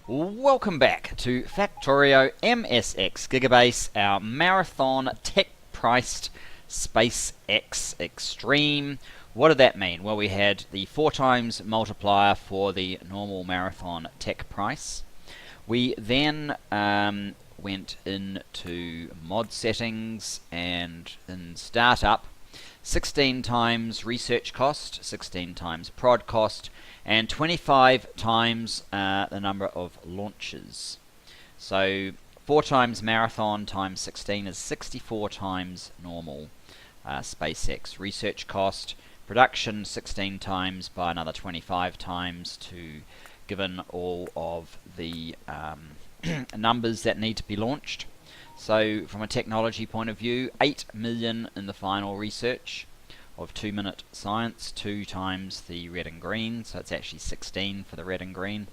Welcome back to Factorio MSX Gigabase, our marathon tech-priced SpaceX Extreme. What did that mean? Well, we had the 4 times multiplier for the normal marathon tech price. We then went into mod settings, and in startup, 16 times research cost, 16 times prod cost, and 25 times the number of launches. So 4 times marathon times 16 is 64 times normal SpaceX research cost. Production 16 times by another 25 times to given all of the numbers that need to be launched. So from a technology point of view, 8 million in the final research of 2-minute science, 2 times the red and green, so it's actually 16 for the red and green.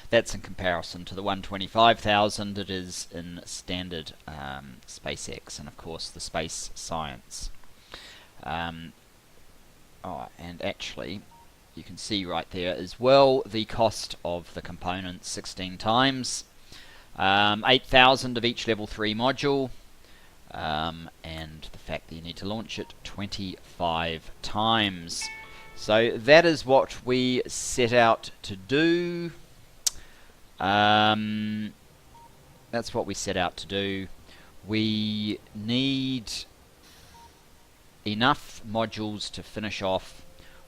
That's in comparison to the 125,000 it is in standard SpaceX, and of course the space science. And actually, you can see right there as well the cost of the components, 16 times, 8,000 of each level 3 module, and the fact that you need to launch it 25 times. So that is what we set out to do. That's what we set out to do. We need enough modules to finish off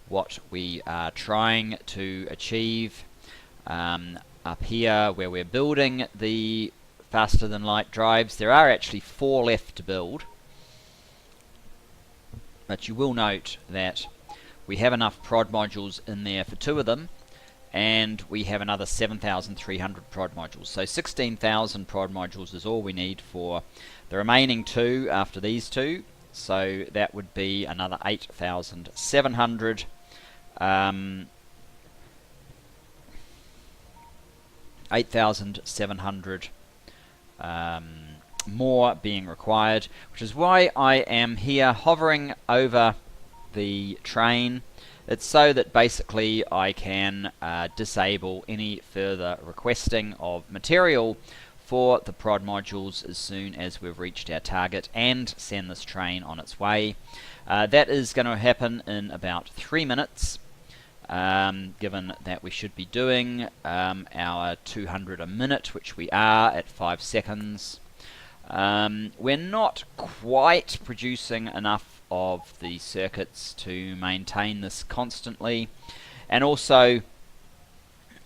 what we are trying to achieve. Up here where we're building the faster than light drives, there are actually 4 left to build, but you will note that we have enough prod modules in there for 2 of them, and we have another 7,300 prod modules. So 16,000 prod modules is all we need for the remaining 2 after these 2. So that would be another 8,700. 8,700 more being required, which is why I am here hovering over the train. It's so that basically I can disable any further requesting of material for the prod modules as soon as we've reached our target and send this train on its way. That is going to happen in about 3 minutes. Given that we should be doing our 200 a minute, which we are at 5 seconds. We're not quite producing enough of the circuits to maintain this constantly, and also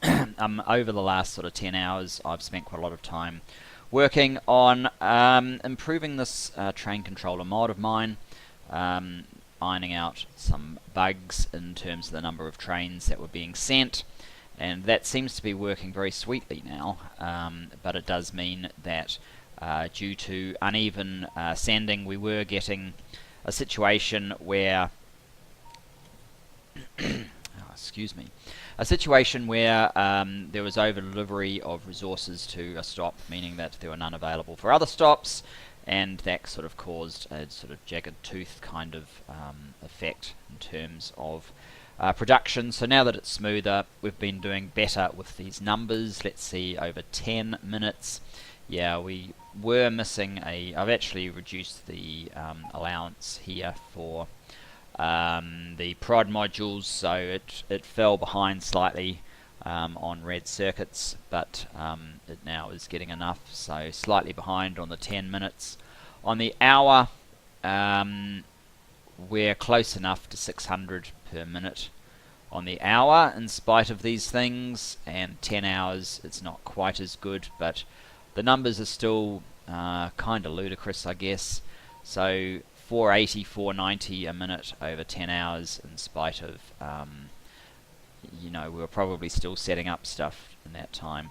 over the last sort of 10 hours I've spent quite a lot of time working on improving this train controller mod of mine, ironing out some bugs in terms of the number of trains that were being sent, and that seems to be working very sweetly now, but it does mean that due to uneven sending, we were getting a situation where excuse me, a situation where there was over delivery of resources to a stop, meaning that there were none available for other stops, and that sort of caused a sort of jagged tooth kind of effect in terms of production. So now that it's smoother, we've been doing better with these numbers. Let's see, over 10 minutes. Yeah, we were missing I've actually reduced the allowance here for the prod modules, so it fell behind slightly on red circuits, but it now is getting enough, so slightly behind on the 10 minutes. On the hour, we're close enough to 600 per minute on the hour in spite of these things, and 10 hours it's not quite as good, but the numbers are still kind of ludicrous, I guess. So 480, 490 a minute over 10 hours in spite of you know, we were probably still setting up stuff in that time.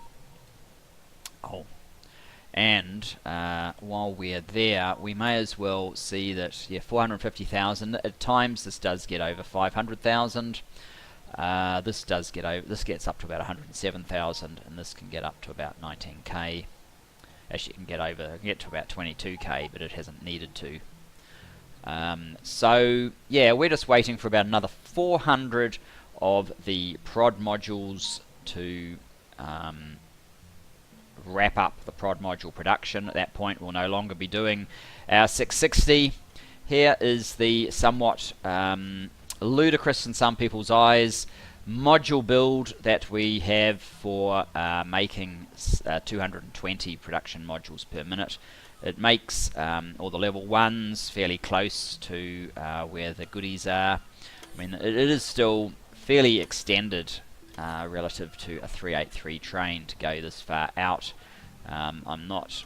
And while we're there, we may as well see that, yeah, 450,000. At times this does get over 500,000. This gets up to about 107,000, and this can get up to about 19k. Actually, it can get to about 22k, but it hasn't needed to. So yeah, we're just waiting for about another 400 of the prod modules to wrap up the prod module production. At that point, we'll no longer be doing our 660. Here is the somewhat ludicrous in some people's eyes module build that we have for making 220 production modules per minute. It makes all the level 1s fairly close to where the goodies are. I mean, it is still fairly extended relative to a 383 train to go this far out. I'm not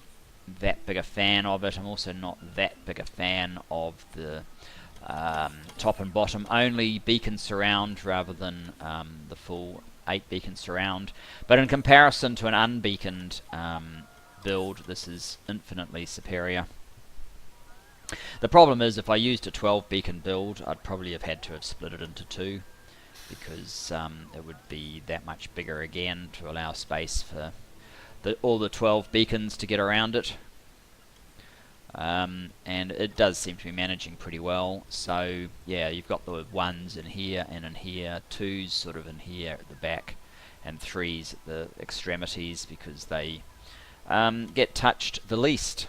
that big a fan of it. I'm also not that big a fan of the top and bottom only beacon surround rather than the full 8 beacon surround. But in comparison to an unbeaconed build, this is infinitely superior. The problem is, if I used a 12 beacon build, I'd probably have had to have split it into 2, because it would be that much bigger again to allow space for all the 12 beacons to get around it. And it does seem to be managing pretty well. So yeah, you've got the 1s in here and in here, 2s sort of in here at the back, and 3s at the extremities, because they get touched the least.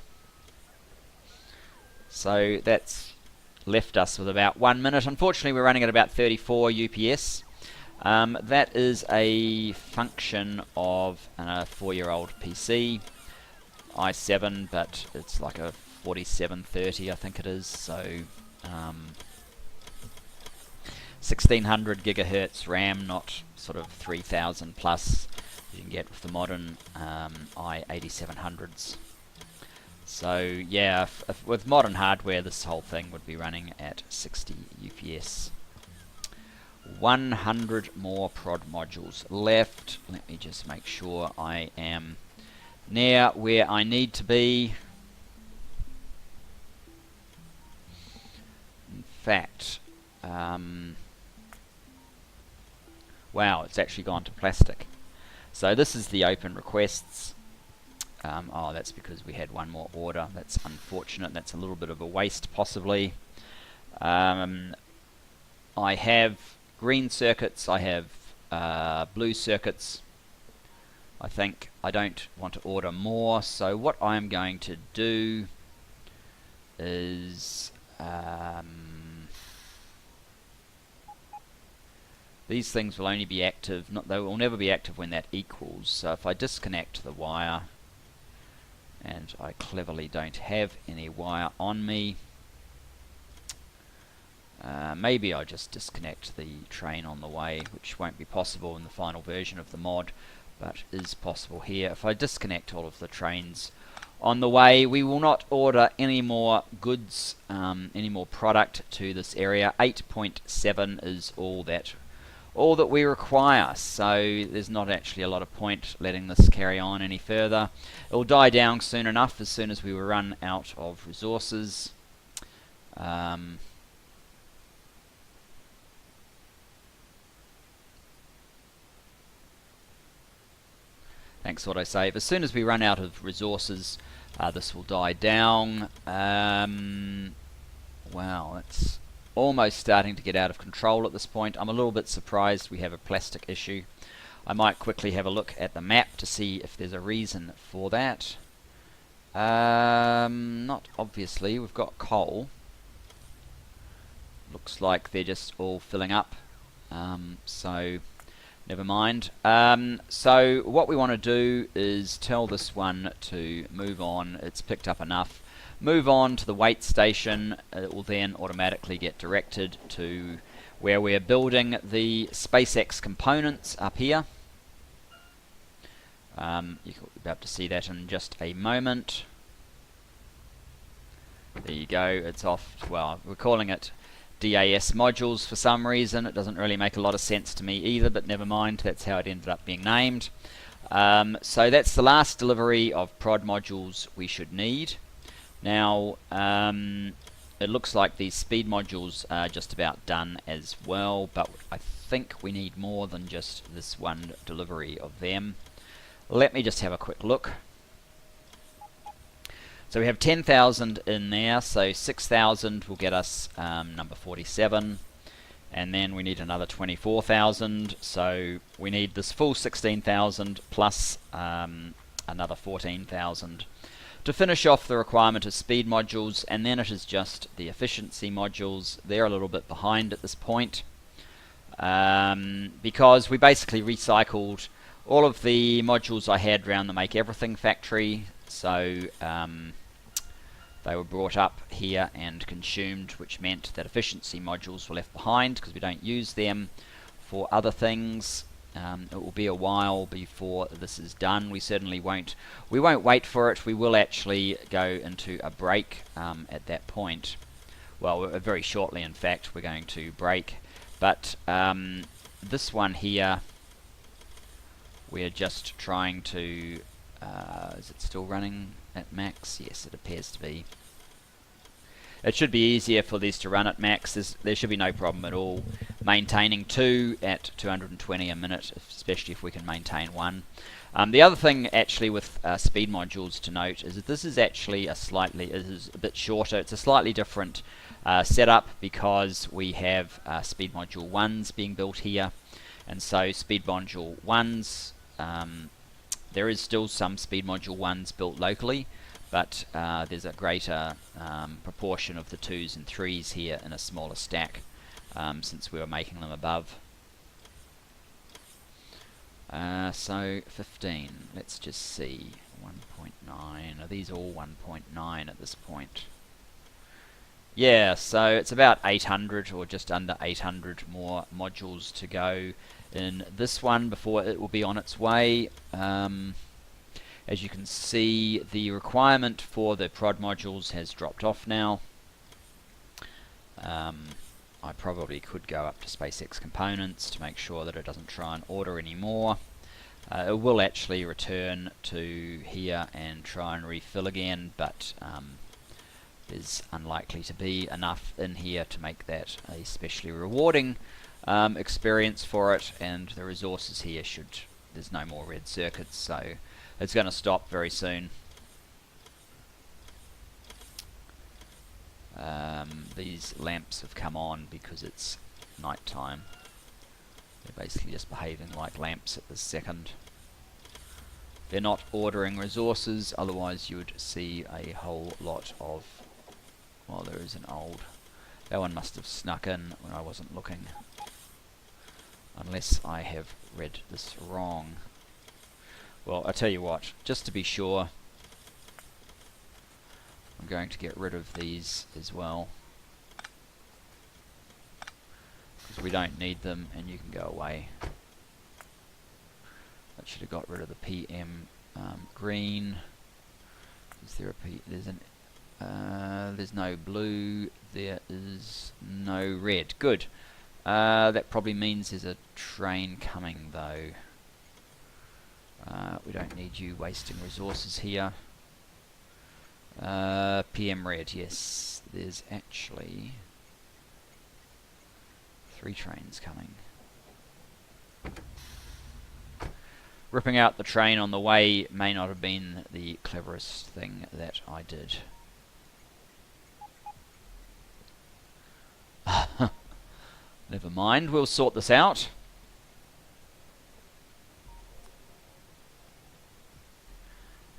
So that's left us with about 1 minute. Unfortunately, we're running at about 34 UPS. That is a function of a 4-year-old PC, i7, but it's like a 4730, I think it is. So 1600 gigahertz RAM, not sort of 3000 plus you can get with the modern i8700s. So yeah, if with modern hardware, this whole thing would be running at 60 UPS. 100 more prod modules left. Let me just make sure I am near where I need to be. In fact, wow, it's actually gone to plastic. So this is the open requests. Oh, that's because we had one more order. That's unfortunate. That's a little bit of a waste, possibly. I have green circuits. I have blue circuits. I think I don't want to order more. So what I'm going to do is these things will only be active. They will never be active when that equals. So if I disconnect the wire, and I cleverly don't have any wire on me, maybe I'll just disconnect the train on the way, which won't be possible in the final version of the mod, but is possible here. If I disconnect all of the trains on the way, we will not order any more goods, any more product to this area. 8.7 is all that we require, so there's not actually a lot of point letting this carry on any further. It will die down soon enough, as soon as we run out of resources. Thanks what I save. As soon as we run out of resources, this will die down. Wow, it's almost starting to get out of control at this point. I'm a little bit surprised we have a plastic issue. I might quickly have a look at the map to see if there's a reason for that. Not obviously. We've got coal. Looks like they're just all filling up. So never mind. So what we want to do is tell this one to move on. It's picked up enough. Move on to the wait station. It will then automatically get directed to where we're building the SpaceX components up here. You'll be able to see that in just a moment. There you go, it's off. Well, we're calling it DAS modules for some reason. It doesn't really make a lot of sense to me either, but never mind, that's how it ended up being named. So that's the last delivery of prod modules we should need. Now, it looks like these speed modules are just about done as well, but I think we need more than just this one delivery of them. Let me just have a quick look. So we have 10,000 in there, so 6,000 will get us number 47. and then we need another 24,000, so we need this full 16,000 plus another 14,000 to finish off the requirement of speed modules, and then it is just the efficiency modules. They're a little bit behind at this point because we basically recycled all of the modules I had around the Make Everything factory, so they were brought up here and consumed, which meant that efficiency modules were left behind because we don't use them for other things. It will be a while before this is done. We certainly won't wait for it. We will actually go into a break at that point. Well, very shortly, in fact, we're going to break. But this one here, we're just trying to... is it still running at max? Yes, it appears to be. It should be easier for these to run at max. There should be no problem at all maintaining 2 at 220 a minute, especially if we can maintain 1. The other thing actually with speed modules to note is that this is actually it is a bit shorter. It's a slightly different setup because we have speed module 1s being built here, and so speed module 1s, there is still some speed module 1s built locally, but there's a greater proportion of the 2s and 3s here in a smaller stack since we were making them above. So 15, let's just see, 1.9, are these all 1.9 at this point? Yeah, so it's about 800 or just under 800 more modules to go in this one before it will be on its way. As you can see, the requirement for the prod modules has dropped off now. I probably could go up to SpaceX components to make sure that it doesn't try and order any more. It will actually return to here and try and refill again, but there's unlikely to be enough in here to make that a especially rewarding experience for it, and the resources here there's no more red circuits, so it's going to stop very soon. These lamps have come on because it's night time. They're basically just behaving like lamps at this second. They're not ordering resources, otherwise you would see a whole lot of... Well, there is an old... That one must have snuck in when I wasn't looking. Unless I have read this wrong. Well, I tell you what, just to be sure, I'm going to get rid of these as well, because we don't need them and you can go away. I should have got rid of the PM green. Is there a P? There's no blue. There is no red. Good. That probably means there's a train coming though. We don't need you wasting resources here. PM red, yes. There's actually 3 trains coming. Ripping out the train on the way may not have been the cleverest thing that I did. Never mind, we'll sort this out.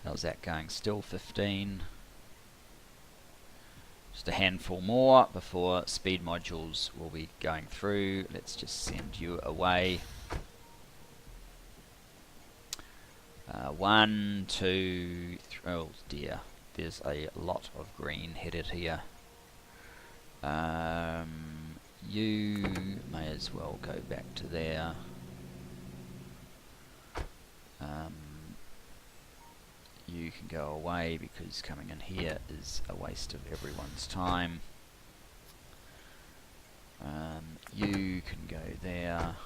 How's that going? Still 15. Just a handful more before speed modules will be going through. Let's just send you away. 1, 2, 3. Oh dear, there's a lot of green headed here. You may as well go back to there. You can go away because coming in here is a waste of everyone's time. You can go there.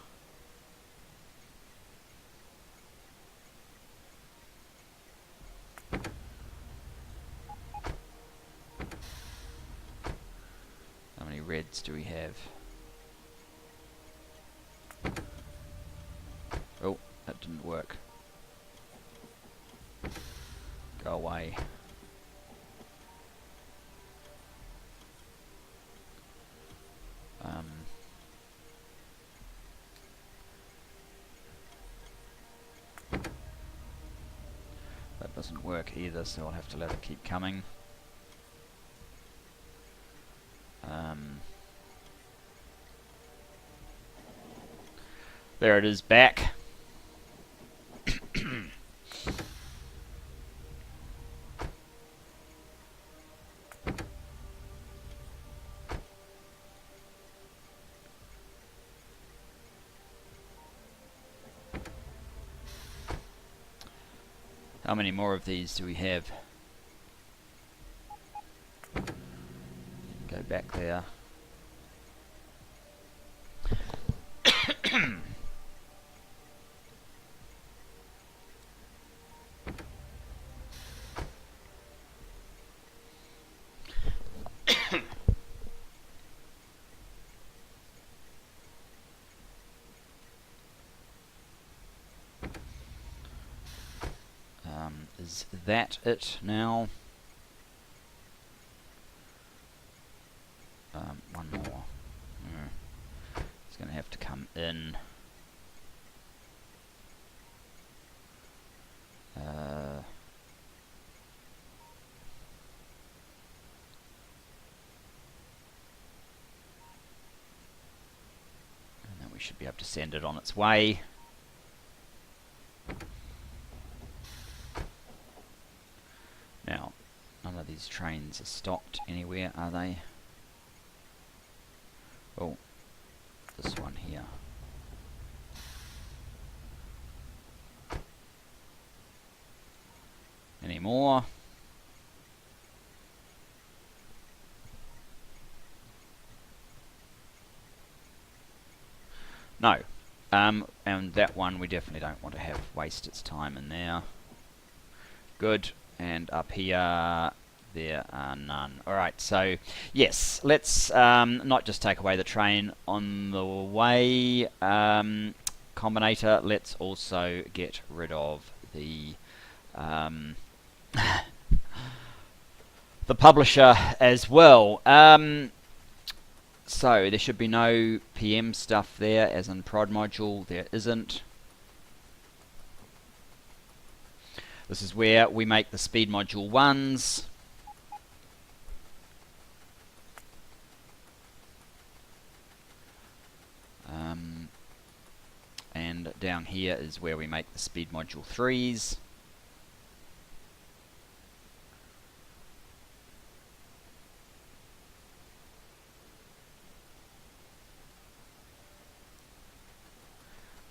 How many reds do we have? Oh, that didn't work. Go away. doesn't work either, so I'll have to let it keep coming. There it is, back. How many more of these do we have? Go back there. Is that it now? One more. It's going to have to come in. And then we should be able to send it on its way. Now, none of these trains are stocked anywhere, are they? Oh, this one here. Any more? No. And that one we definitely don't want to have waste its time in there. Good. And up here, there are none. Alright, so yes, let's not just take away the train on the way combinator, let's also get rid of the the publisher as well. So there should be no PM stuff there, as in prod module. There isn't. This is where we make the speed module 1s. And down here is where we make the speed module 3s.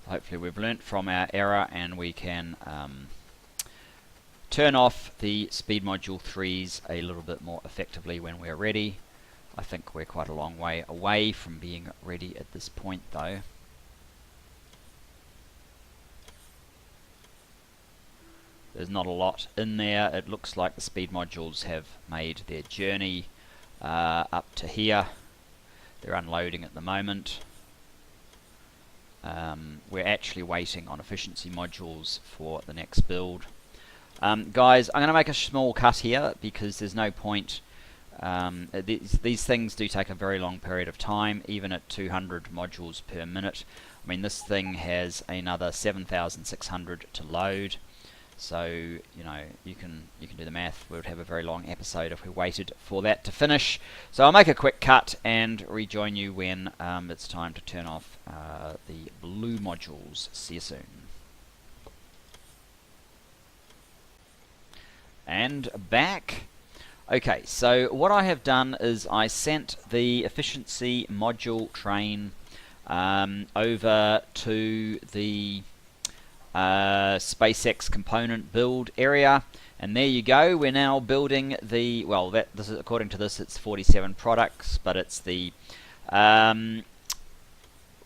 Hopefully we've learnt from our error and we can turn off the speed module 3s a little bit more effectively when we're ready. I think we're quite a long way away from being ready at this point though. There's not a lot in there. It looks like the speed modules have made their journey up to here. They're unloading at the moment. We're actually waiting on efficiency modules for the next build. Guys, I'm going to make a small cut here because there's no point. These things do take a very long period of time, even at 200 modules per minute. I mean, this thing has another 7,600 to load. So, you know, you can do the math. We would have a very long episode if we waited for that to finish. So I'll make a quick cut and rejoin you when it's time to turn off the blue modules. See you soon. And back. Okay, so what I have done is I sent the efficiency module train over to the SpaceX component build area, and there you go. We're now building the, well, this is, according to this, it's 47 products, but it's the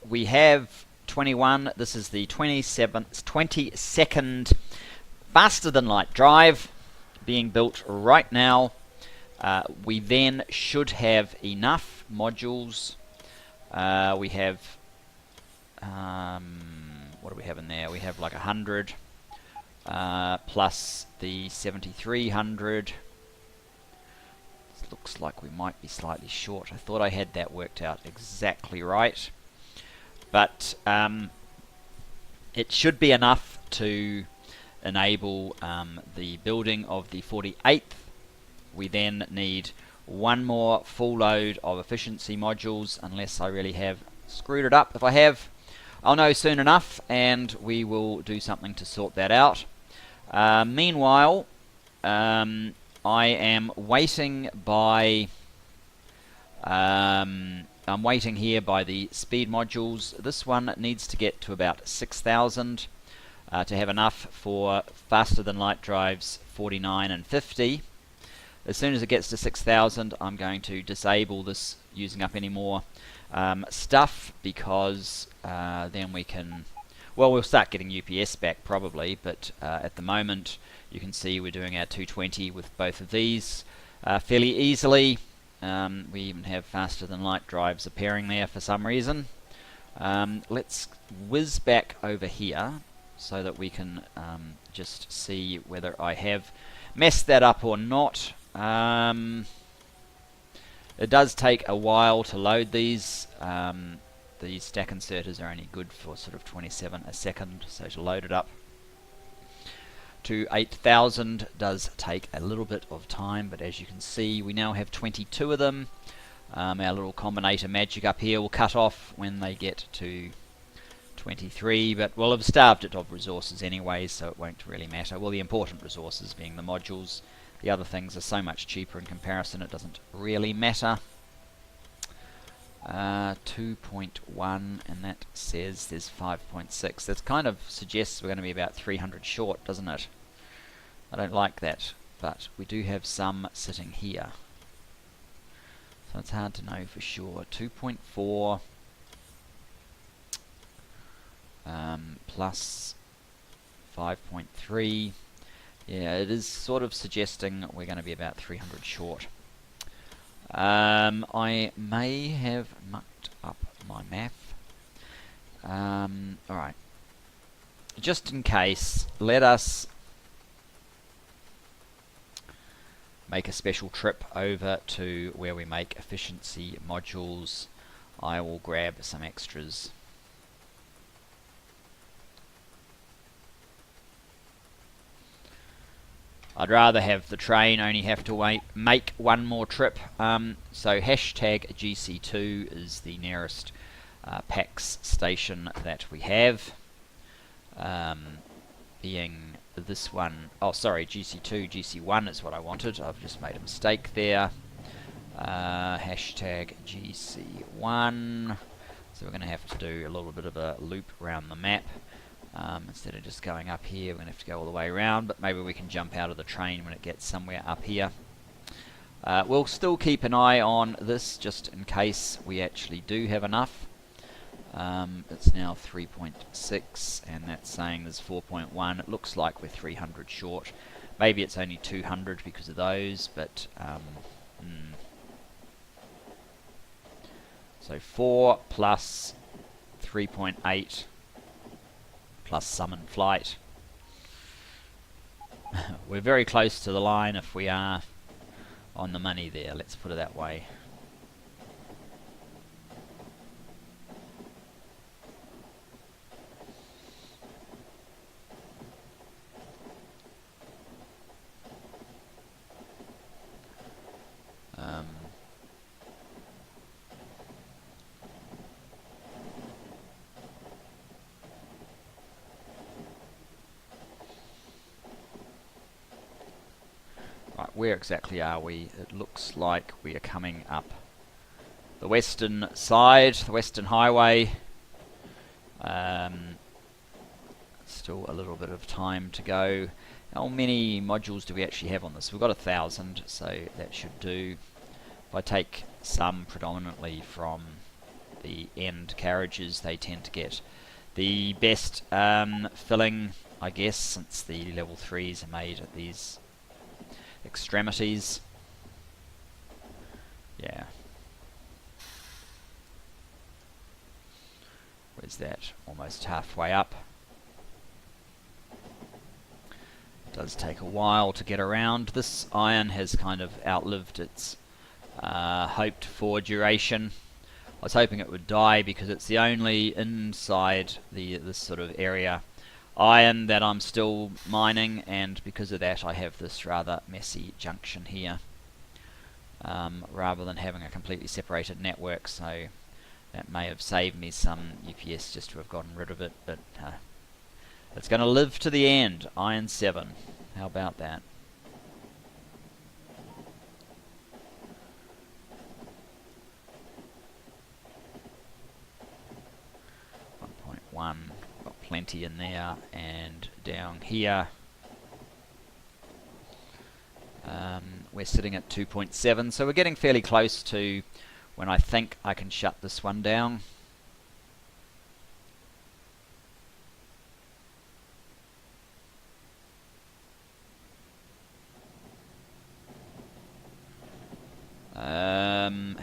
we have 21. This is the 22nd faster than light drive being built right now. We then should have enough modules. We have what do we have in there? We have like 100 plus the 7,300. Looks like we might be slightly short. I thought I had that worked out exactly right, but it should be enough to enable the building of the 48th. We then need one more full load of efficiency modules, unless I really have screwed it up. If I have, I'll know soon enough, and we will do something to sort that out. Meanwhile, I am waiting by I'm waiting here by the speed modules. This one needs to get to about 6,000 to have enough for faster than light drives 49 and 50. As soon as it gets to 6,000, I'm going to disable this using up any more stuff, because then we can, well, we'll start getting UPS back probably, but at the moment you can see we're doing our 220 with both of these fairly easily. We even have faster than light drives appearing there for some reason. Let's whiz back over here so that we can just see whether I have messed that up or not. It does take a while to load these. The stack inserters are only good for sort of 27 a second, so to load it up to 8,000 does take a little bit of time, but as you can see we now have 22 of them. Our little combinator magic up here will cut off when they get to 23, but we'll have starved it of resources anyway, so it won't really matter. Well, the important resources being the modules. The other things are so much cheaper in comparison, it doesn't really matter. 2.1, and that says there's 5.6. That kind of suggests we're going to be about 300 short, doesn't it? I don't like that, but we do have some sitting here, so it's hard to know for sure. 2.4 plus 5.3. Yeah, it is sort of suggesting we're going to be about 300 short. I may have mucked up my math. Alright. Just in case, let us make a special trip over to where we make efficiency modules. I will grab some extras. I'd rather have the train only have to make one more trip. So hashtag GC2 is the nearest PAX station that we have. Being this one, oh sorry, GC2, GC1 is what I wanted. I've just made a mistake there. Hashtag GC1. So we're going to have to do a little bit of a loop around the map. Instead of just going up here, we're going to have to go all the way around, but maybe we can jump out of the train when it gets somewhere up here. We'll still keep an eye on this just in case we actually do have enough. It's now 3.6 and that's saying there's 4.1. It looks like we're 300 short. Maybe it's only 200 because of those, but so 4 plus 3.8 plus some in flight. We're very close to the line if we are on the money there, let's put it that way. Right, where exactly are we? It looks like we are coming up the western side, the western highway. Still a little bit of time to go. How many modules do we actually have on this? We've got 1,000, so that should do. If I take some predominantly from the end carriages, they tend to get the best filling, I guess, since the level 3s are made at these extremities. Yeah. Where's that? Almost halfway up. It does take a while to get around. This iron has kind of outlived its hoped for duration. I was hoping it would die because it's the only inside this sort of area iron that I'm still mining, and because of that I have this rather messy junction here, rather than having a completely separated network. So that may have saved me some UPS just to have gotten rid of it, but it's going to live to the end. Iron 7. How about that? One, got plenty in there, and down here we're sitting at 2.7, so we're getting fairly close to when I think I can shut this one down.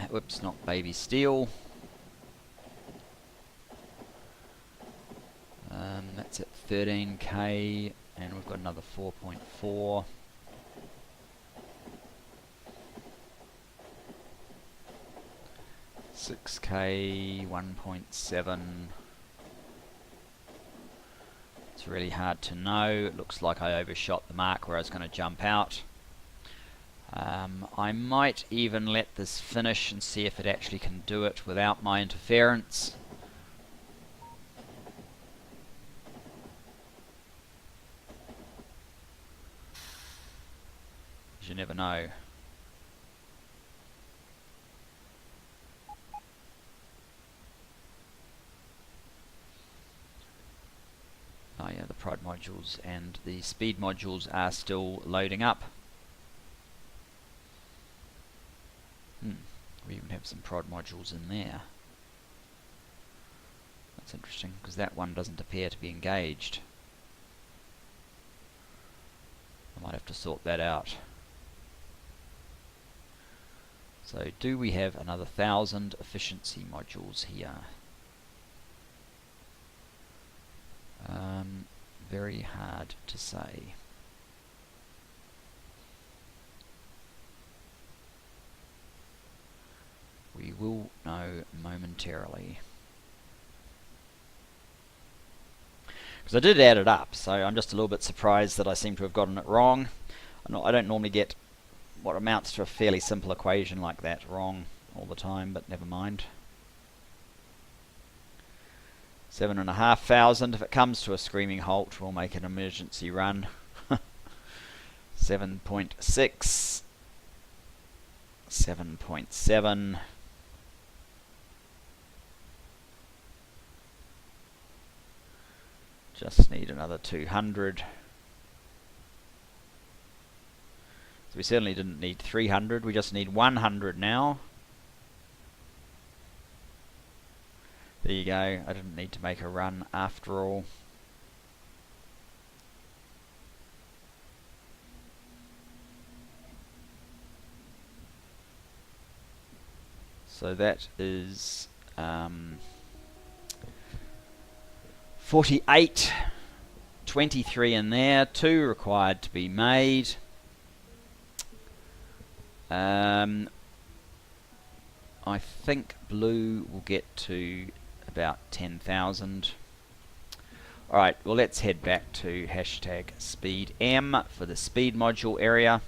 Whoops, not baby steel. That's at 13k, and we've got another 4.4. $6k, 1.7. It's really hard to know. It looks like I overshot the mark where I was going to jump out. I might even let this finish and see if it actually can do it without my interference. You never know. Oh yeah, the prod modules and the speed modules are still loading up. We even have some prod modules in there. That's interesting, because that one doesn't appear to be engaged. I might have to sort that out. So do we have another 1,000 efficiency modules here? Very hard to say. We will know momentarily. Because I did add it up, so I'm just a little bit surprised that I seem to have gotten it wrong. I don't normally get what amounts to a fairly simple equation like that wrong all the time, but never mind. 7,500. If it comes to a screaming halt, we'll make an emergency run. 7.6. 7.7. Just need another 200. So we certainly didn't need 300, we just need 100 now. There you go, I didn't need to make a run after all. So that is 48, 23 in there, 2 required to be made. I think blue will get to about 10,000. Alright, well let's head back to hashtag speed M for the speed module area.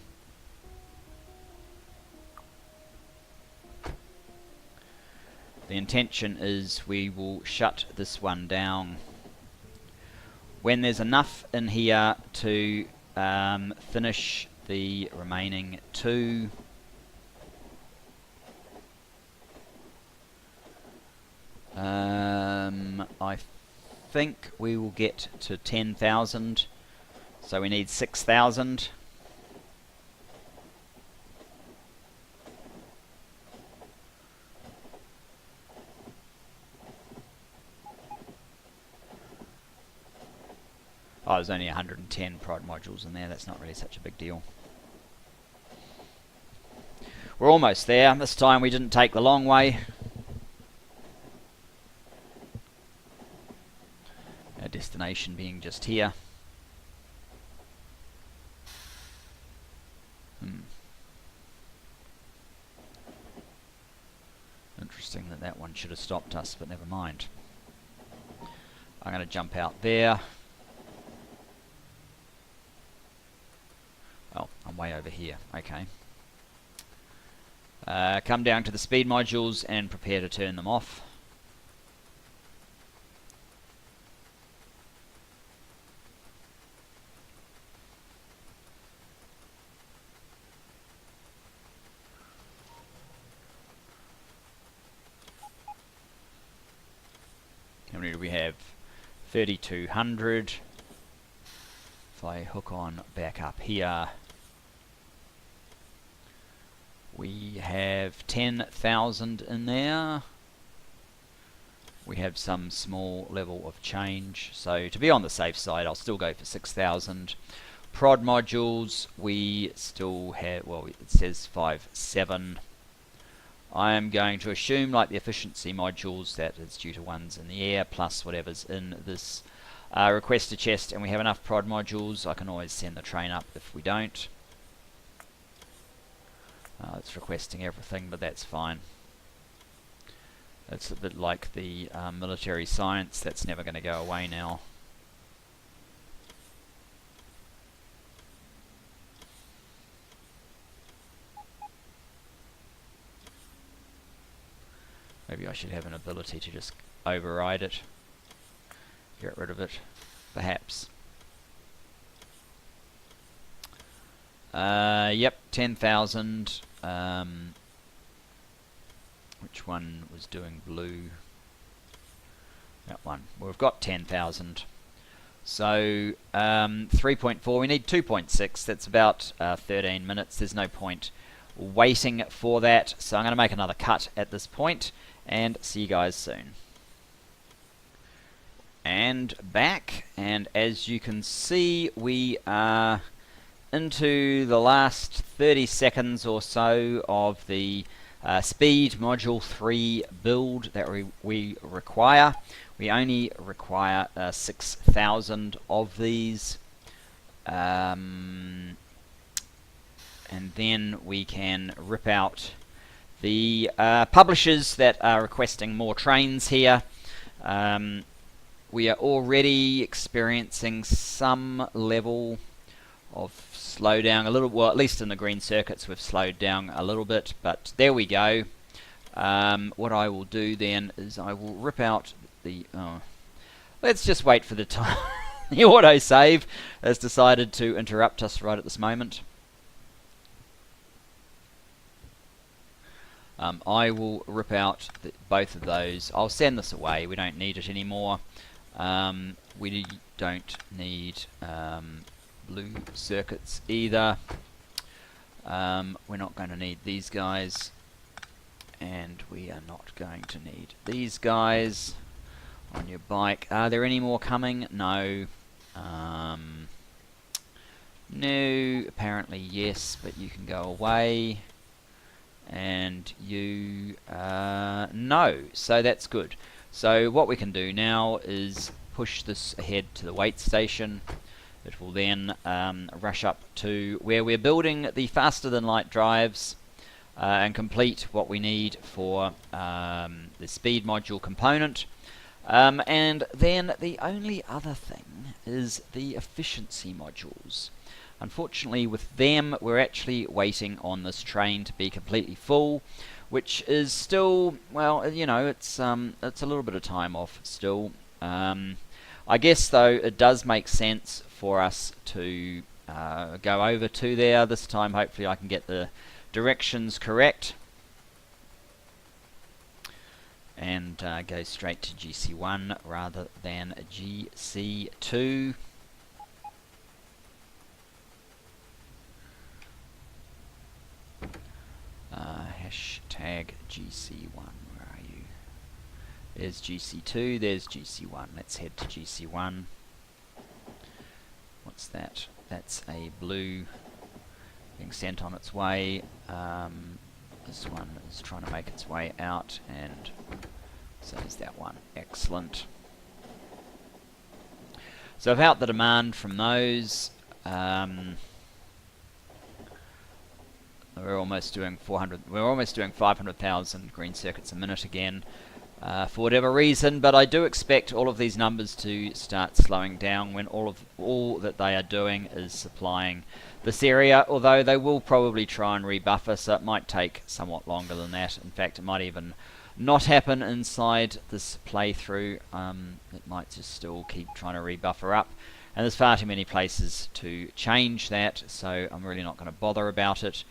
The intention is we will shut this one down when there's enough in here to finish the remaining 2. I think we will get to 10,000, so we need 6,000. Oh, there's only 110 prod modules in there, that's not really such a big deal. We're almost there. This time we didn't take the long way. Our destination being just here. Interesting that that one should have stopped us, but never mind. I'm going to jump out there. I'm way over here. Okay. Come down to the speed modules and prepare to turn them off. How many do we have? 3200. If I hook on back up here, we have 10,000 in there. We have some small level of change, so to be on the safe side I'll still go for 6,000. Prod modules, we still have, well, it says 5.7. I am going to assume, like the efficiency modules, that it's due to ones in the air plus whatever's in this requester chest, and we have enough prod modules. I can always send the train up if we don't. It's requesting everything, but that's fine. It's a bit like the military science, that's never going to go away now. Maybe I should have an ability to just override it. Get rid of it. Perhaps. Yep, 10,000. Which one was doing blue? That one. Well, we've got 10,000. So, 3.4. We need 2.6. That's about 13 minutes. There's no point waiting for that. So I'm going to make another cut at this point, and see you guys soon. And back, and as you can see, we are into the last 30 seconds or so of the speed module 3 build that we require. We only require 6,000 of these, and then we can rip out the publishers that are requesting more trains here. We are already experiencing some level of slowdown, a little, well, at least in the green circuits we've slowed down a little bit, but there we go. What I will do then is I will rip out the, let's just wait for the time. The autosave has decided to interrupt us right at this moment. I will rip out both of those. I'll send this away, we don't need it anymore. We don't need blue circuits either. We're not going to need these guys, and we are not going to need these guys on your bike. Are there any more coming? No. No, apparently yes, but you can go away. And you, no, so that's good. So what we can do now is push this ahead to the wait station. It will then rush up to where we're building the faster than light drives and complete what we need for the speed module component. And then the only other thing is the efficiency modules. Unfortunately, with them, we're actually waiting on this train to be completely full, which is still, well, you know, it's a little bit of time off still. I guess, though, it does make sense for us to go over to there. This time, hopefully, I can get the directions correct and go straight to GC1 rather than GC2. Hashtag GC1, where are you? There's GC2, there's GC1. Let's head to GC1. What's that? That's a blue being sent on its way. This one is trying to make its way out, and so is that one. Excellent. So I've out the demand from those. We're almost doing 400. We're almost doing 500,000 green circuits a minute again. for whatever reason, but I do expect all of these numbers to start slowing down when all that they are doing is supplying this area, although they will probably try and rebuffer, so it might take somewhat longer than that. In fact, it might even not happen inside this playthrough. It might just still keep trying to rebuffer up, and there's far too many places to change that, so I'm really not going to bother about it.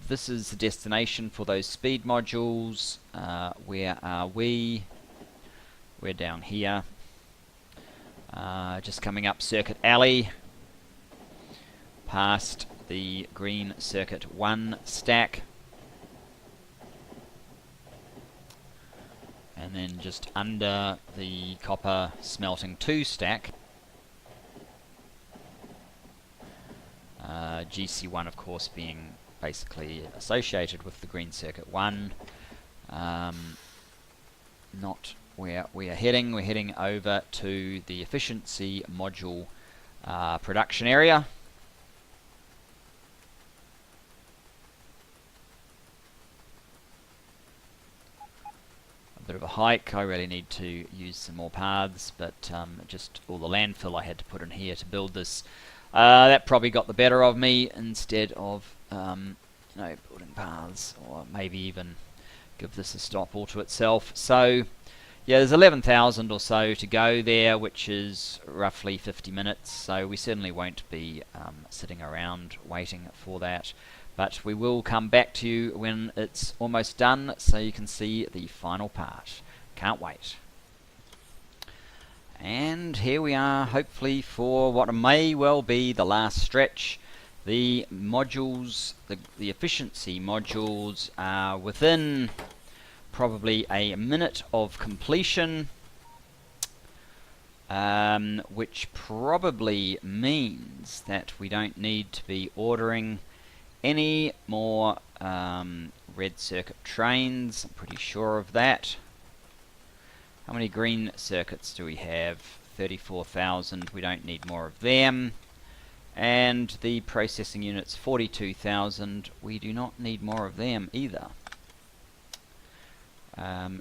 This is the destination for those speed modules. Where are we? We're down here. Just coming up Circuit Alley, past the green Circuit 1 stack, and then just under the copper smelting 2 stack. GC1 of course being basically associated with the green Circuit 1. Not where we are heading. We're heading over to the efficiency module production area. A bit of a hike. I really need to use some more paths, but just all the landfill I had to put in here to build this, that probably got the better of me, instead of building paths, or maybe even give this a stop all to itself. So yeah, there's 11,000 or so to go there, which is roughly 50 minutes, so we certainly won't be sitting around waiting for that, but we will come back to you when it's almost done so you can see the final part. Can't wait. And here we are, hopefully for what may well be the last stretch. The modules, the efficiency modules, are within probably a minute of completion, which probably means that we don't need to be ordering any more red circuit trains. I'm pretty sure of that. How many green circuits do we have? 34,000. We don't need more of them. And the processing units, 42,000. We do not need more of them either.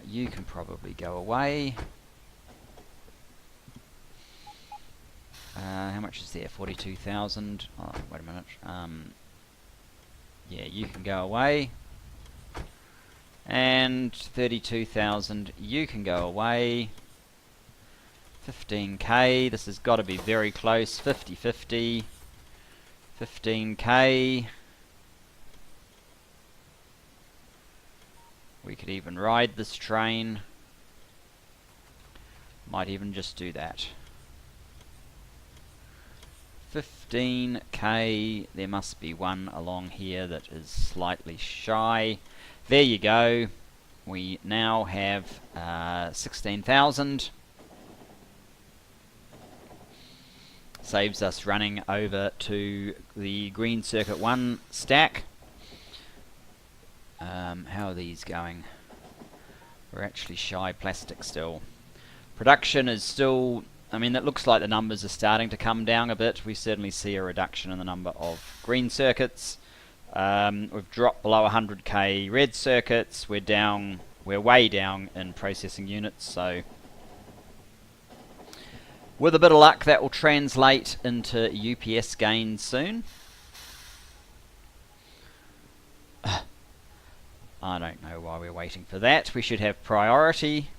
You can probably go away. How much is there? 42,000. Oh, wait a minute. Yeah, you can go away. And 32,000, you can go away. 15k, this has got to be very close. 50-50. 15k. We could even ride this train. Might even just do that. 15k, there must be one along here that is slightly shy. There you go. We now have 16,000. Saves us running over to the green Circuit 1 stack. How are these going? We're actually shy plastic still. Production is still, I mean, it looks like the numbers are starting to come down a bit. We certainly see a reduction in the number of green circuits. We've dropped below 100k red circuits. We're way down in processing units, so with a bit of luck that will translate into UPS gains soon. I don't know why we're waiting for that. We should have priority.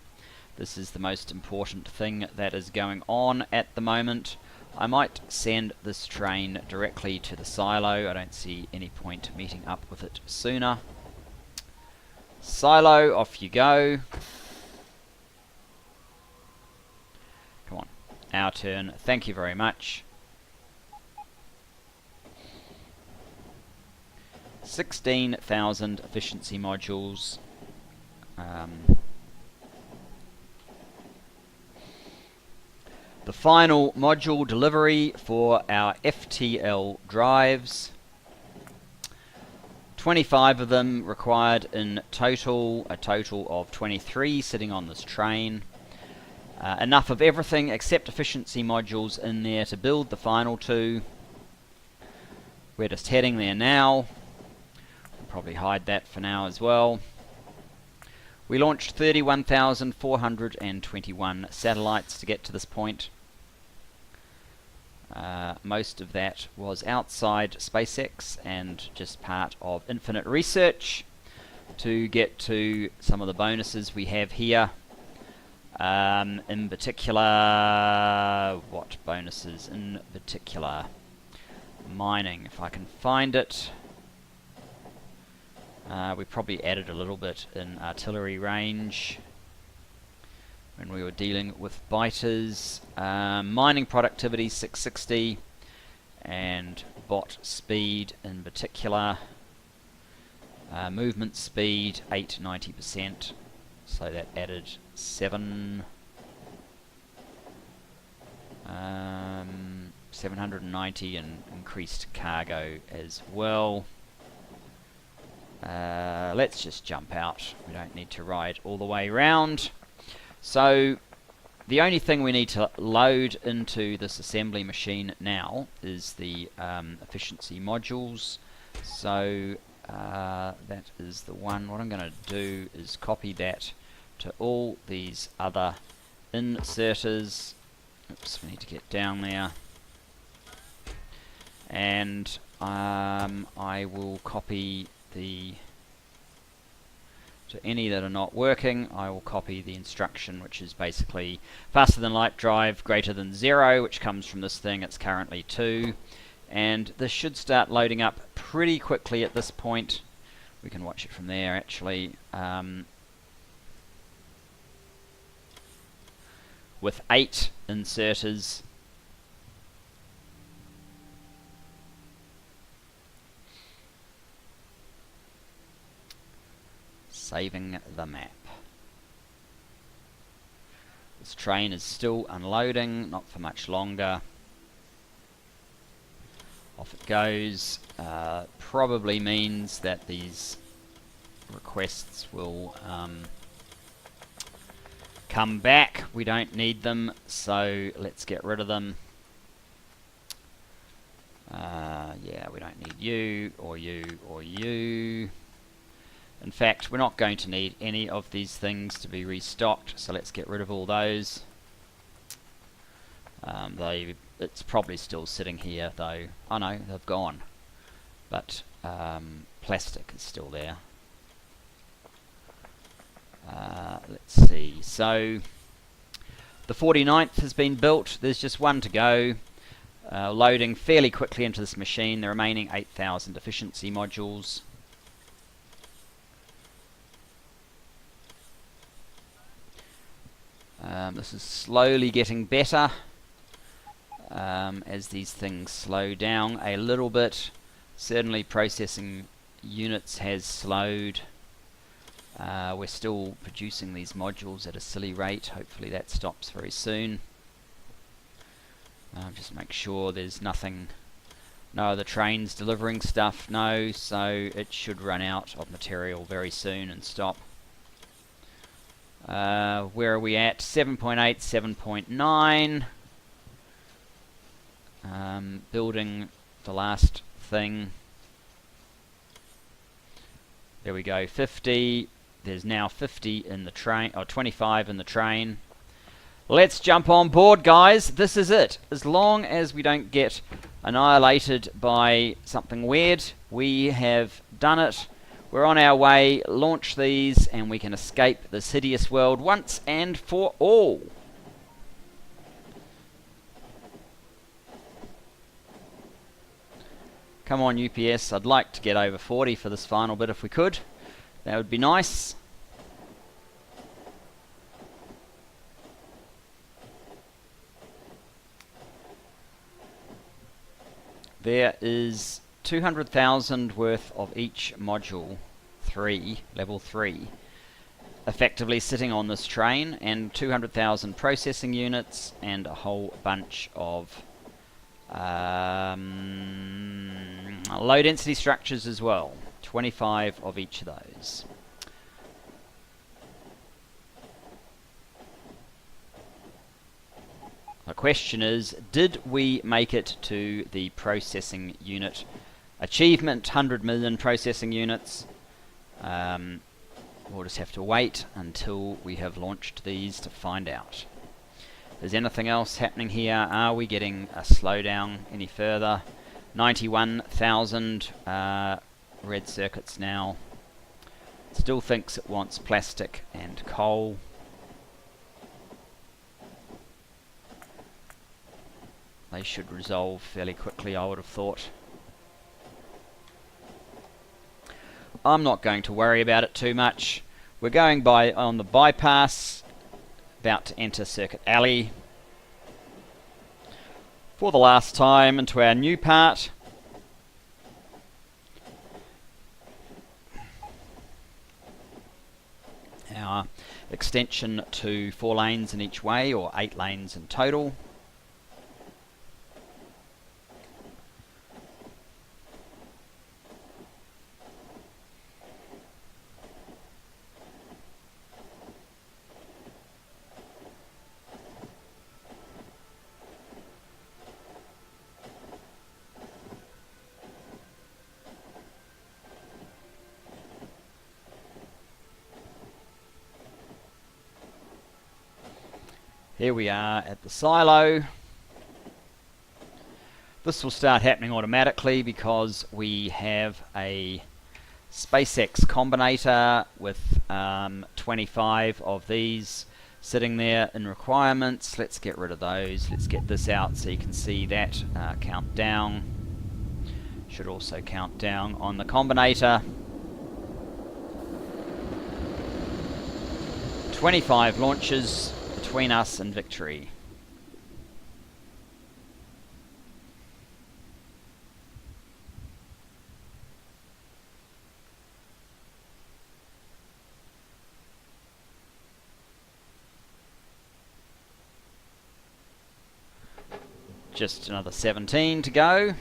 This is the most important thing that is going on at the moment. I might send this train directly to the silo. I don't see any point meeting up with it sooner. Silo, off you go. Come on, our turn. Thank you very much. 16,000 efficiency modules. The final module delivery for our FTL drives. 25 of them required in total, a total of 23 sitting on this train. Enough of everything except efficiency modules in there to build the final two. We're just heading there now. We'll probably hide that for now as well. We launched 31,421 satellites to get to this point. Most of that was outside SpaceX and just part of Infinite Research to get to some of the bonuses we have here. In particular, what bonuses in particular? Mining, if I can find it. We probably added a little bit in artillery range when we were dealing with biters. Mining productivity 660 and bot speed in particular. Movement speed 890%, so that added 790 and increased cargo as well. Let's just jump out. We don't need to ride all the way around. So the only thing we need to load into this assembly machine now is the efficiency modules. So that is the one. What I'm going to do is copy that to all these other inserters. Oops, we need to get down there. And I will copy to any that are not working, I will copy the instruction, which is basically faster than light drive, greater than 0, which comes from this thing. It's currently 2. And this should start loading up pretty quickly at this point. We can watch it from there, actually. With 8 inserters. Saving the map. This train is still unloading, not for much longer. Off it goes. Probably means that these requests will come back. We don't need them, so let's get rid of them. Yeah, we don't need you, or you, or you. In fact, we're not going to need any of these things to be restocked, so let's get rid of all those. It's probably still sitting here, though. Oh no, they've gone. But plastic is still there. Let's see. So the 49th has been built. There's just one to go. Loading fairly quickly into this machine. The remaining 8,000 efficiency modules. This is slowly getting better as these things slow down a little bit. Certainly processing units has slowed. We're still producing these modules at a silly rate. Hopefully that stops very soon. Just make sure there's nothing, no other trains delivering stuff. No, so it should run out of material very soon and stop. Where are we at? 7.8, 7.9. Building the last thing. There we go, 50. There's now 50 in the train, or 25 in the train. Let's jump on board, guys. This is it. As long as we don't get annihilated by something weird, we have done it. We're on our way. Launch these and we can escape this hideous world once and for all. Come on, UPS. I'd like to get over 40 for this final bit if we could. That would be nice. There is 200,000 worth of each module, level 3, effectively sitting on this train, and 200,000 processing units and a whole bunch of low density structures as well. 25 of each of those. The question is, did we make it to the processing unit achievement? 100 million processing units. we'll just have to wait until we have launched these to find out. Is anything else happening here? Are we getting a slowdown any further? 91,000 red circuits now. Still thinks it wants plastic and coal. They should resolve fairly quickly, I would have thought. I'm not going to worry about it too much. We're going by on the bypass, about to enter Circuit Alley for the last time into our new part. Our extension to 4 lanes in each way, or 8 lanes in total. Here we are at the silo. This will start happening automatically because we have a SpaceX combinator with 25 of these sitting there in requirements. Let's get rid of those. Let's get this out so you can see that count down. Should also count down on the combinator. 25 launches between us and victory. Just another 17 to go.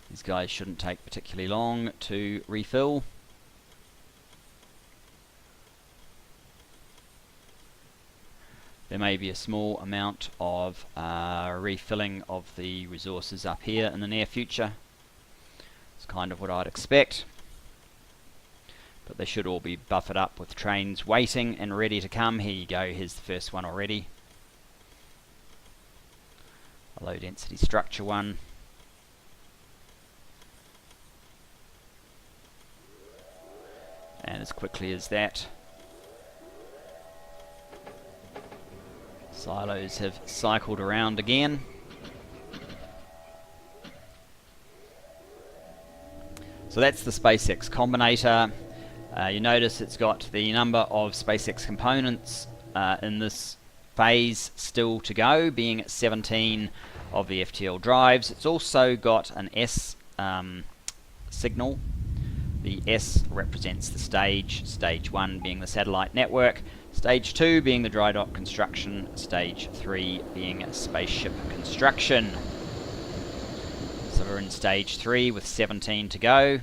These guys shouldn't take particularly long to refill. There may be a small amount of refilling of the resources up here in the near future. It's kind of what I'd expect. But they should all be buffered up with trains waiting and ready to come. Here you go, here's the first one already. A low density structure one. And as quickly as that, silos have cycled around again. So that's the SpaceX combinator. You notice it's got the number of SpaceX components in this phase still to go, being 17 of the FTL drives. It's also got an S signal. The S represents the stage 1 being the satellite network, stage 2 being the dry dock construction, stage 3 being spaceship construction. So we're in stage 3 with 17 to go.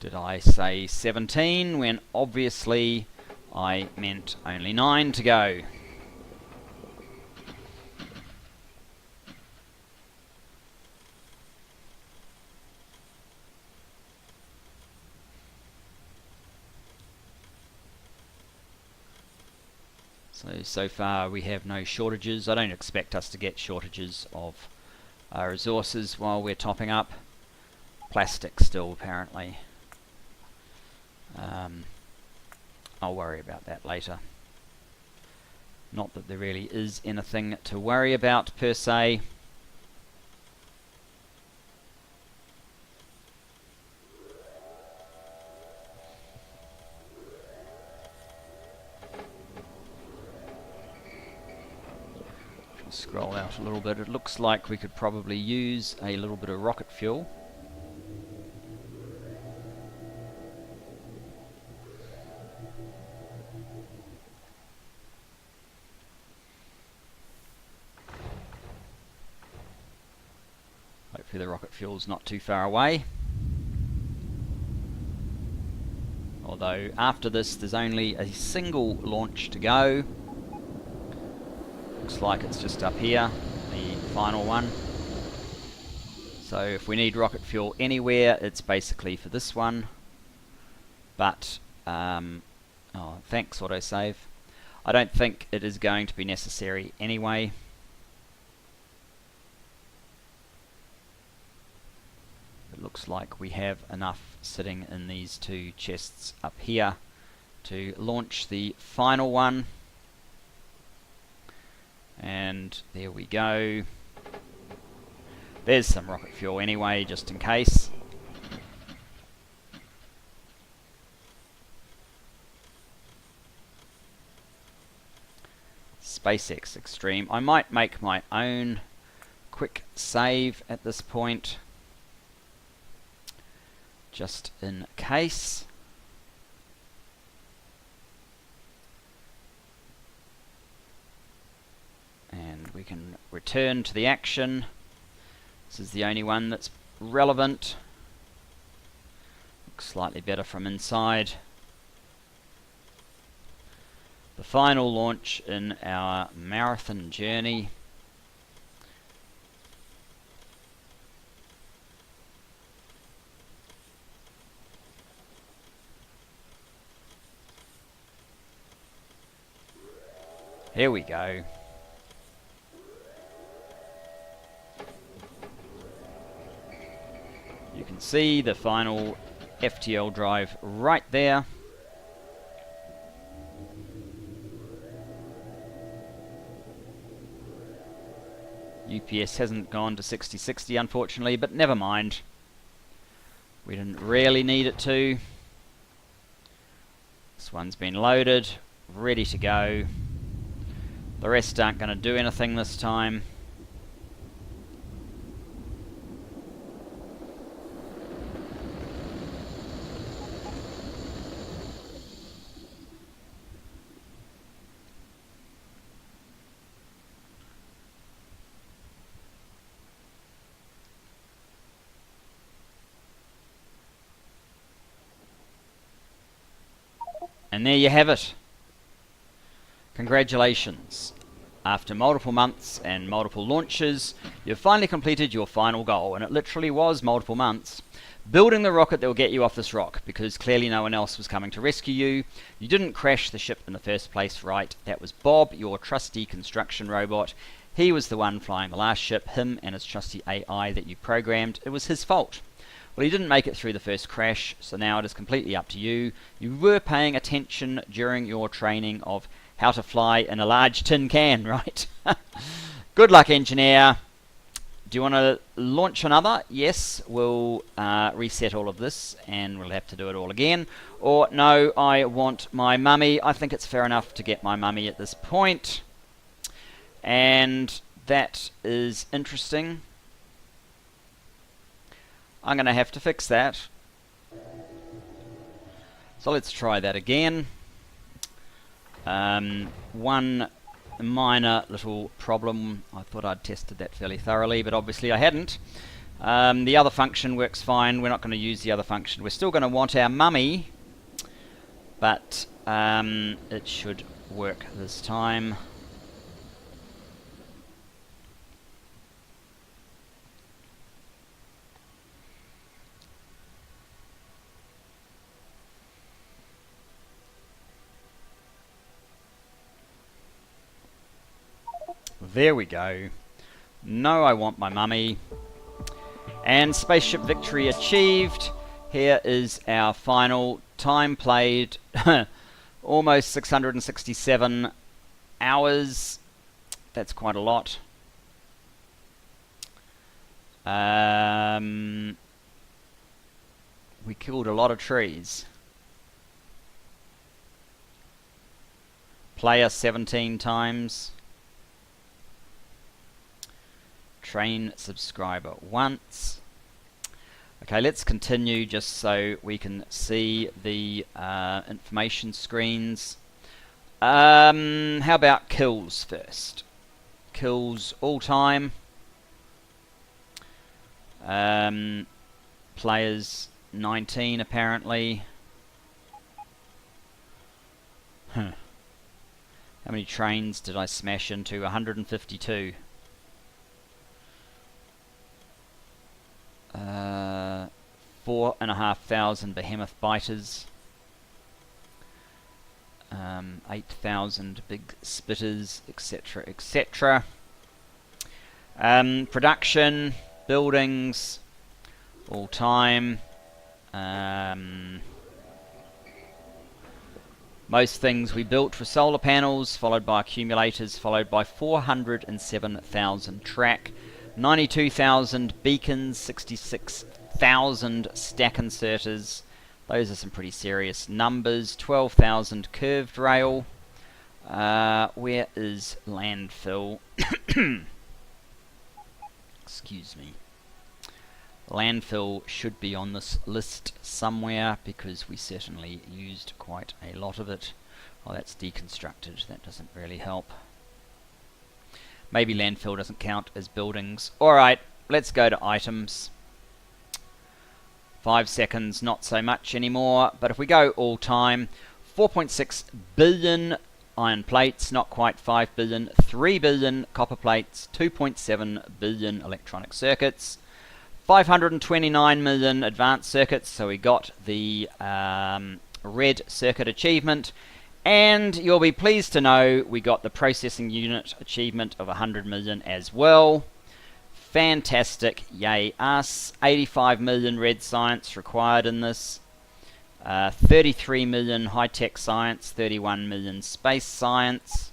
Did I say 17 when obviously I meant only 9 to go? So far we have no shortages. I don't expect us to get shortages of resources while we're topping up. Plastic still, apparently. I'll worry about that later. Not that there really is anything to worry about per se. Scroll out a little bit. It looks like we could probably use a little bit of rocket fuel. Hopefully the rocket fuel's not too far away. Although after this there's only a single launch to go. Looks like it's just up here, the final one. So if we need rocket fuel anywhere, it's basically for this one. But, oh, thanks autosave. I don't think it is going to be necessary anyway. It looks like we have enough sitting in these two chests up here to launch the final one. And there we go. There's some rocket fuel anyway, just in case. SpaceX Extreme. I might make my own quick save at this point, just in case. And we can return to the action. This is the only one that's relevant. Looks slightly better from inside. The final launch in our marathon journey. Here we go. You can see the final FTL drive right there. UPS hasn't gone to 6060 unfortunately, but never mind. We didn't really need it to. This one's been loaded, ready to go. The rest aren't going to do anything this time. And there you have it. Congratulations. After multiple months and multiple launches, you've finally completed your final goal, and it literally was multiple months. Building the rocket that will get you off this rock, because clearly no one else was coming to rescue you. You didn't crash the ship in the first place, right? That was Bob, your trusty construction robot. He was the one flying the last ship, him and his trusty AI that you programmed. It was his fault. Well, he didn't make it through the first crash, so now it is completely up to you. You were paying attention during your training of how to fly in a large tin can, right? Good luck, engineer. Do you want to launch another? Yes, we'll reset all of this and we'll have to do it all again. Or no, I want my mummy. I think it's fair enough to get my mummy at this point. And that is interesting. I'm going to have to fix that. So let's try that again. One minor little problem. I thought I'd tested that fairly thoroughly, but obviously I hadn't. The other function works fine. We're not going to use the other function. We're still going to want our mummy, but it should work this time. There we go. No, I want my mummy. And spaceship victory achieved. Here is our final time played. Almost 667 hours. That's quite a lot. We killed a lot of trees. Player 17 times. Train subscriber once. Okay, let's continue just so we can see the information screens. How about kills first? Kills all time. Players 19 apparently. How many trains did I smash into? 152. 4,500 behemoth biters. 8,000 big spitters, etc., etc. Production, buildings, all time. Most things we built were solar panels, followed by accumulators, followed by 407,000 track, 92,000 beacons, 66,000 stack inserters. Those are some pretty serious numbers. 12,000 curved rail. Where is landfill? Excuse me. Landfill should be on this list somewhere because we certainly used quite a lot of it. Oh, that's deconstructed. That doesn't really help. Maybe landfill doesn't count as buildings. Alright, let's go to items. 5 seconds, not so much anymore. But if we go all time, 4.6 billion iron plates, not quite 5 billion, 3 billion copper plates, 2.7 billion electronic circuits, 529 million advanced circuits, so we got the red circuit achievement, and you'll be pleased to know we got the processing unit achievement of 100 million as well. Fantastic, yay us. 85 million red science required in this. 33 million high-tech science, 31 million space science.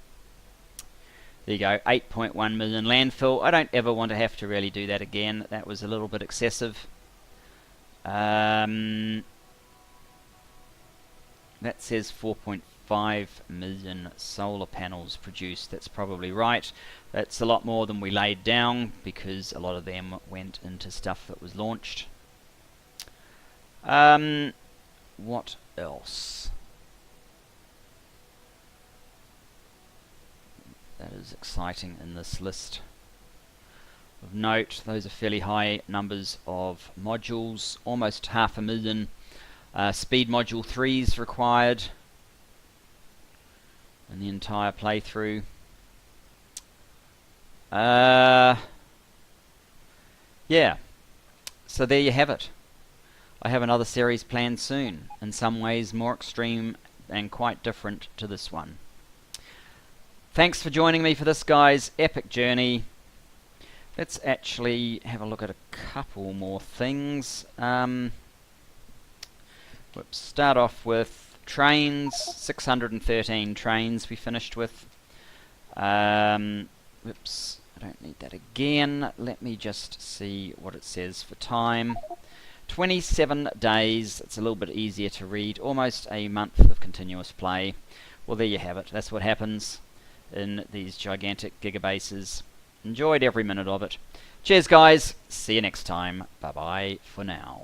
There you go, 8.1 million landfill. I don't ever want to have to really do that again. That was a little bit excessive. That says 4.5 million solar panels produced. That's probably right. That's a lot more than we laid down because a lot of them went into stuff that was launched. What else? That is exciting in this list. Of note, those are fairly high numbers of modules. Almost 500,000 speed module 3s required in the entire playthrough. Yeah, so there you have it. I have another series planned soon, in some ways more extreme and quite different to this one. Thanks for joining me for this, guys. Epic journey. Let's actually have a look at a couple more things. Start off with trains. 613 trains we finished with. Whoops, I don't need that again. Let me just see what it says for time. 27 days. It's a little bit easier to read. Almost a month of continuous play. Well, there you have it. That's what happens in these gigantic gigabases. Enjoyed every minute of it. Cheers, guys. See you next time. Bye-bye for now.